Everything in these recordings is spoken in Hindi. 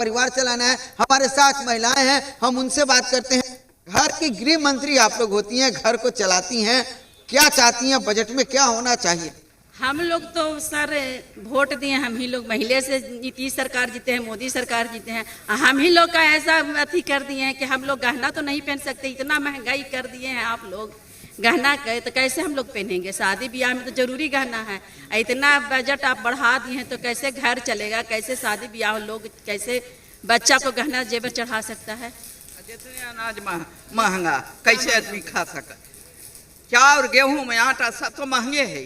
परिवार चलाना है। हमारे साथ महिलाएं हैं, हम उनसे बात करते हैं। घर की गृह मंत्री आप लोग होती हैं, घर को चलाती हैं, क्या चाहती हैं, बजट में क्या होना चाहिए? हम लोग तो सर वोट दिए, हम ही लोग महिले से नीतीश सरकार जीते हैं, मोदी सरकार जीते हैं। हम ही लोग का ऐसा अथी कर दिए हैं कि हम लोग गहना तो नहीं पहन सकते, इतना महंगाई कर दिए हैं आप लोग। गहना तो कैसे हम लोग पहनेंगे? शादी ब्याह में तो जरूरी गहना है। इतना बजट आप बढ़ा दिए हैं तो कैसे घर चलेगा, कैसे शादी ब्याह लोग, कैसे बच्चा को गहना जेवर चढ़ा सकता है? जितने अनाज महंगा कैसे आदमी खा सका? चाउर गेहूं में आटा सब तो महंगे है,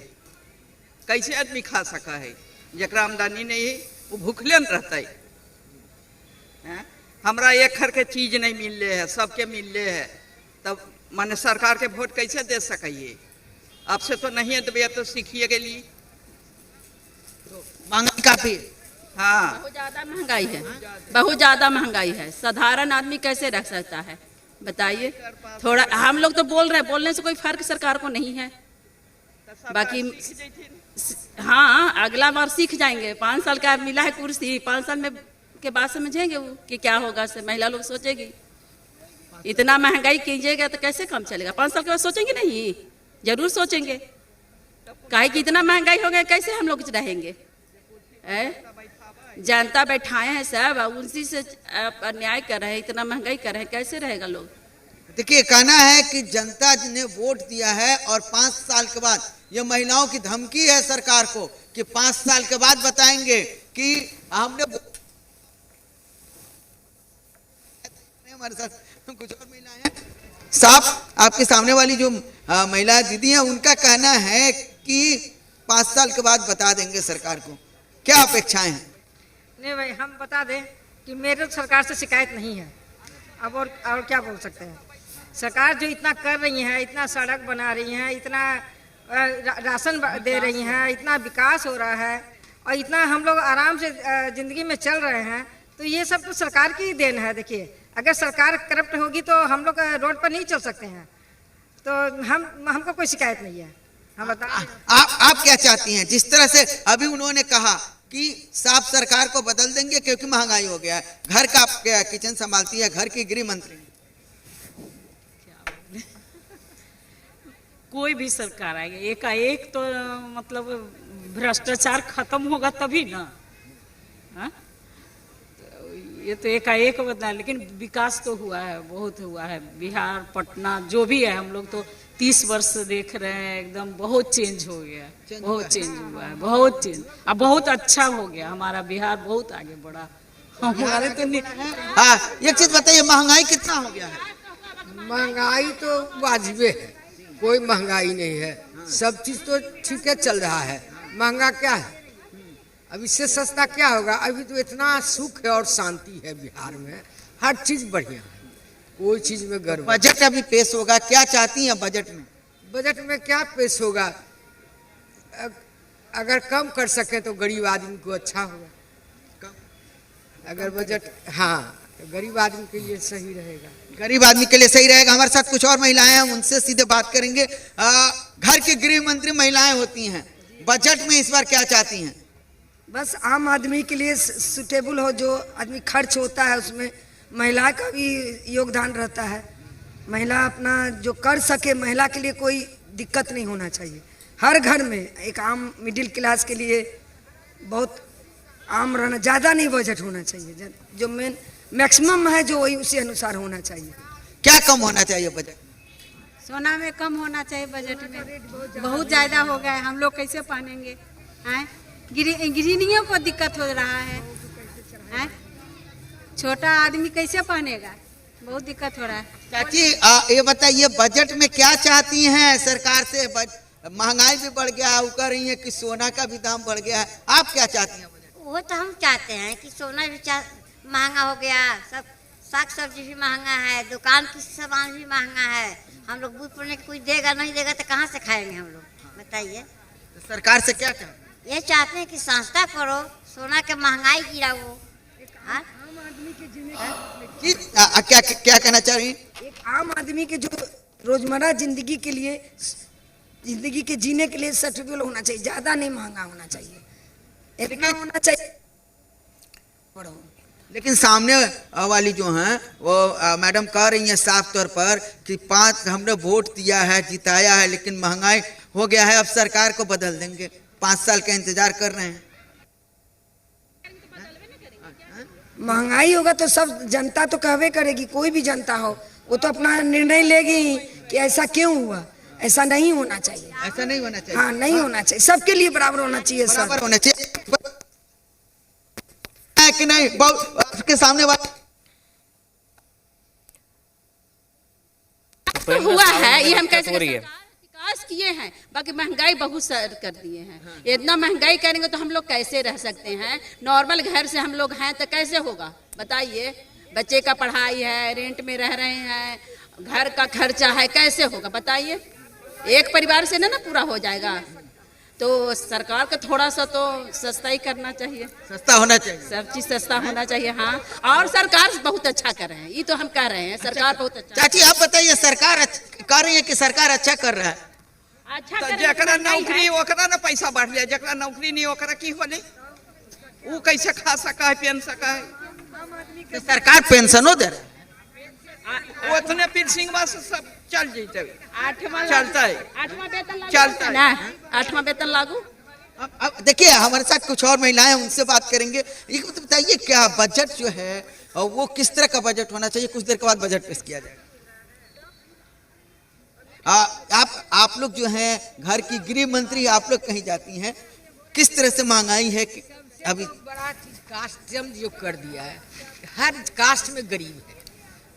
कैसे आदमी खा सका है? जकरा आमदनी नहीं है वो भूखले न रहता है। हमरा एक घर के चीज नहीं मिल रहे है, सबके मिल रहे है, तब माने सरकार के वोट कैसे दे सकिए? आपसे तो नहीं है, दबिया तो सीखिए के लिए। तो महंगाई काफी, हाँ बहुत ज्यादा महंगाई है, बहुत ज्यादा महंगाई है। साधारण आदमी कैसे रख सकता है बताइए? थोड़ा हम लोग तो बोल रहे हैं, बोलने से कोई फर्क सरकार को नहीं है। बाकी हाँ अगला बार सीख जाएंगे। 5 साल का मिला है कुर्सी, 5 साल में के बाद समझेंगे वो कि क्या होगा। से महिला लोग सोचेगी इतना महंगाई कीजिएगा तो कैसे काम चलेगा? 5 साल के बाद सोचेंगे नहीं? जरूर सोचेंगे। काहे कि इतना महंगाई हो गया, कैसे हम लोग रहेंगे? जनता बैठाए हैं सब, उसी से अन्याय कर रहे हैं, इतना महंगाई कर रहे हैं, कैसे रहेगा लोग? देखिए कहना है कि जनता ने वोट दिया है और 5 साल के बाद, ये महिलाओं की धमकी है सरकार को कि 5 साल के बाद बताएंगे कि हमने। हमारे साथ कुछ और महिलाएं हैं। साहब आपके सामने वाली जो महिला दीदी हैं, उनका कहना है कि 5 साल के बाद बता देंगे सरकार को, क्या अपेक्षाएं हैं? नहीं भाई, हम बता दें कि मेरे सरकार से शिकायत नहीं है। अब और क्या बोल सकते हैं? सरकार जो इतना कर रही है, इतना सड़क बना रही है, इतना राशन दे रही हैं, इतना विकास हो रहा है और इतना हम लोग आराम से ज़िंदगी में चल रहे हैं, तो ये सब तो सरकार की ही देन है। देखिए अगर सरकार करप्ट होगी तो हम लोग रोड पर नहीं चल सकते हैं। तो हमको कोई शिकायत नहीं है। हम बता आप क्या चाहती हैं? जिस तरह से अभी उन्होंने कहा कि साफ सरकार को बदल देंगे क्योंकि महंगाई हो गया है, घर का किचन संभालती है घर की गृह मंत्री। कोई भी सरकार आएगी एकाएक तो मतलब भ्रष्टाचार खत्म होगा तभी ना। हाँ? ये तो एकाएक बदला, लेकिन विकास तो हुआ है, बहुत हुआ है। बिहार पटना जो भी है, हम लोग तो 30 वर्ष से देख रहे हैं, एकदम बहुत चेंज हो गया, बहुत चेंज हुआ है, बहुत चेंज। अब बहुत अच्छा हो गया, हमारा बिहार बहुत आगे बढ़ा। हमारे तो नहीं। हाँ एक चीज बताइए, महंगाई कितना हो गया है? महंगाई तो वाजिबे है, कोई महंगाई नहीं है, सब चीज तो ठीक है चल रहा है। महंगा क्या है? अब इससे सस्ता क्या होगा? अभी तो इतना सुख है और शांति है बिहार में, हर चीज बढ़िया है, कोई चीज में गर्व। बजट अभी पेश होगा, क्या चाहती हैं बजट में? बजट में क्या पेश होगा? अगर कम कर सके तो गरीब आदमी को अच्छा होगा। अगर बजट, हाँ तो गरीब आदमी के लिए सही रहेगा, गरीब आदमी के लिए सही रहेगा। हमारे साथ कुछ और महिलाएं हैं, उनसे सीधे बात करेंगे। घर की गृह मंत्री महिलाएं होती हैं, बजट में इस बार क्या चाहती हैं? बस आम आदमी के लिए सुटेबल हो, जो आदमी खर्च होता है उसमें महिला का भी योगदान रहता है। महिला अपना जो कर सके, महिला के लिए कोई दिक्कत नहीं होना चाहिए। हर घर में एक आम मिडिल क्लास के लिए बहुत आम रहना, ज़्यादा नहीं बजट होना चाहिए, जो मैक्सिमम है जो वही उसी अनुसार होना चाहिए। क्या कम होना चाहिए बजट? सोना में कम होना चाहिए बजट में, बहुत ज़्यादा हो गया है, हम लोग कैसे पहनेंगे? हैं गृहिणियों को दिक्कत हो रहा है, हैं छोटा आदमी कैसे पहनेगा? बहुत दिक्कत हो रहा है। चाची ये बताइए, बजट में क्या चाहती हैं सरकार से? महंगाई भी बढ़ गया है, वो कह रही है कि सोना का भी दाम बढ़ गया है, आप क्या चाहती हैं? वो तो हम चाहते हैं कि सोना भी महंगा हो गया, सब साग सब्जी भी महंगा है, दुकान की सामान भी महंगा है। हम लोग बूझ पड़ने कोई देगा नहीं देगा तो कहाँ से खाएंगे हम लोग? बताइए। तो सरकार से क्या चाहते हैं? ये चाहते हैं कि सस्ता करो, सोना के महंगाई गिराओ। आम आदमी के जीने क्या कहना चाह रही हैं? एक आम आदमी के जो रोजमर्रा जिंदगी के लिए, जिंदगी के जीने के लिए सस्टेनेबल होना चाहिए, ज़्यादा नहीं महंगा होना चाहिए, इतना होना चाहिए। लेकिन सामने वाली जो हैं वो मैडम कह रही हैं साफ तौर पर कि 5 हमने वोट दिया है, जिताया है, लेकिन महंगाई हो गया है, अब सरकार को बदल देंगे। 5 साल का इंतजार कर रहे हैं। महंगाई होगा तो सब जनता तो कहवे करेगी, कोई भी जनता हो वो तो अपना निर्णय लेगी ही कि ऐसा क्यों हुआ, ऐसा नहीं होना चाहिए। ऐसा नहीं होना चाहिए। हाँ, नहीं होना चाहिए, सबके लिए बराबर होना चाहिए सर। बराबर होना चाहिए कि नहीं? के सामने वाला तो हुआ है, ये हम कैसे विकास किए हैं, बाकी महंगाई बहुत सर कर दिए हैं। इतना महंगाई करेंगे तो हम लोग कैसे रह सकते हैं? नॉर्मल घर से हम लोग हैं तो कैसे होगा बताइए? बच्चे का पढ़ाई है, रेंट में रह रहे हैं, घर का खर्चा है, कैसे होगा बताइए? एक परिवार से ना पूरा हो जाएगा। तो सरकार को थोड़ा सा तो सस्ता ही करना चाहिए, सस्ता होना चाहिए, सब चीज सस्ता होना चाहिए। हाँ, और सरकार बहुत अच्छा कर रहे हैं, ये तो हम कह रहे हैं सरकार बहुत अच्छा। चाची आप बताइए, सरकार कह रही है कि सरकार अच्छा कर रहा है। अच्छा तो कर रहे हैं, जकरा महंगाई नौकरी है। ओकरा ना पैसा बढ़ जाए, जकरा नौकरी नहीं ओकरा की होले, वो कैसे खा सका है, पहन सका है? तो सरकार पेंशनो दे रहा है। उतने पेंशन से सब चल जैते, 8वां चलता है, 8वां वेतन लागू चलता है ना, 8वां वेतन लागू। अब देखिए हमारे साथ कुछ और महिलाएं हैं, उनसे बात करेंगे। ये तो बताइए क्या बजट जो है वो किस तरह का बजट होना चाहिए? कुछ देर के बाद बजट पेश किया जाएगा। आप लोग जो हैं घर की गृह मंत्री, आप लोग कहीं जाती हैं, किस तरह से महंगाई है कि अभी? बड़ा चीज कास्टम जो कर दिया है, हर कास्ट में गरीब है,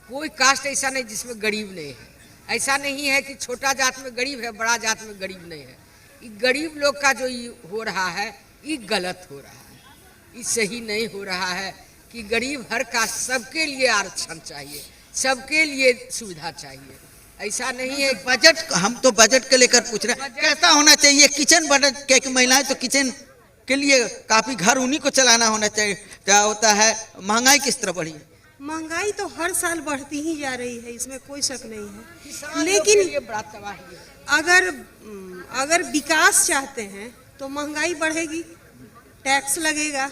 कोई कास्ट ऐसा नहीं जिसमें गरीब नहीं है। ऐसा नहीं है कि छोटा जात में गरीब है, बड़ा जात में गरीब नहीं है। ये गरीब लोग का जो ये हो रहा है, ये गलत हो रहा है, ये सही नहीं हो रहा है कि गरीब हर कास्ट, सबके लिए आरक्षण चाहिए, सबके लिए सुविधा चाहिए। ऐसा नहीं है। बजट, हम तो बजट के लेकर पूछ रहे हैं, कैसा होना चाहिए किचन बजट? क्या महिलाएं तो किचन के लिए काफी घर उन्हीं को चलाना होना चाहिए। क्या होता है, महंगाई किस तरह बढ़ी है? महंगाई तो हर साल बढ़ती ही जा रही है, इसमें कोई शक नहीं है। किसान लेकिन लोगों के लिए बड़ा तबाही है। अगर विकास चाहते हैं तो महंगाई बढ़ेगी, टैक्स लगेगा,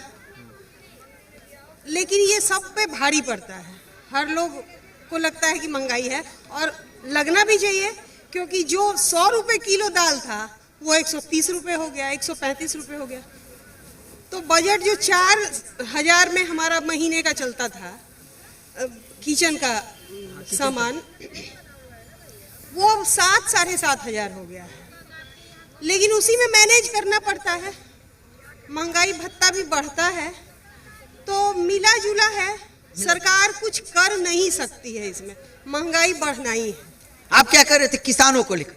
लेकिन ये सब पे भारी पड़ता है। हर लोग को लगता है कि महंगाई है, और लगना भी चाहिए, क्योंकि जो 100 रुपये किलो दाल था वो 130 रुपये हो गया, 135 रुपये हो गया। तो बजट जो 4000 में हमारा महीने का चलता था किचन का सामान, वो 7 साढ़े 7 हजार हो गया है। लेकिन उसी में मैनेज करना पड़ता है, महंगाई भत्ता भी बढ़ता है, तो मिला जुला है। सरकार कुछ कर नहीं सकती है, इसमें महंगाई बढ़ना ही है। आप क्या कर रहे थे किसानों को लेकर?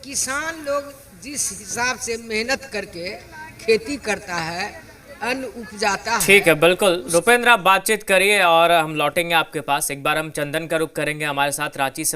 किसान लोग जिस हिसाब से मेहनत करके खेती करता है, अन्न उपजाता है। ठीक है, बिल्कुल रुपेंद्र, आप बातचीत करिए और हम लौटेंगे आपके पास। एक बार हम चंदन का रुख करेंगे, हमारे साथ रांची से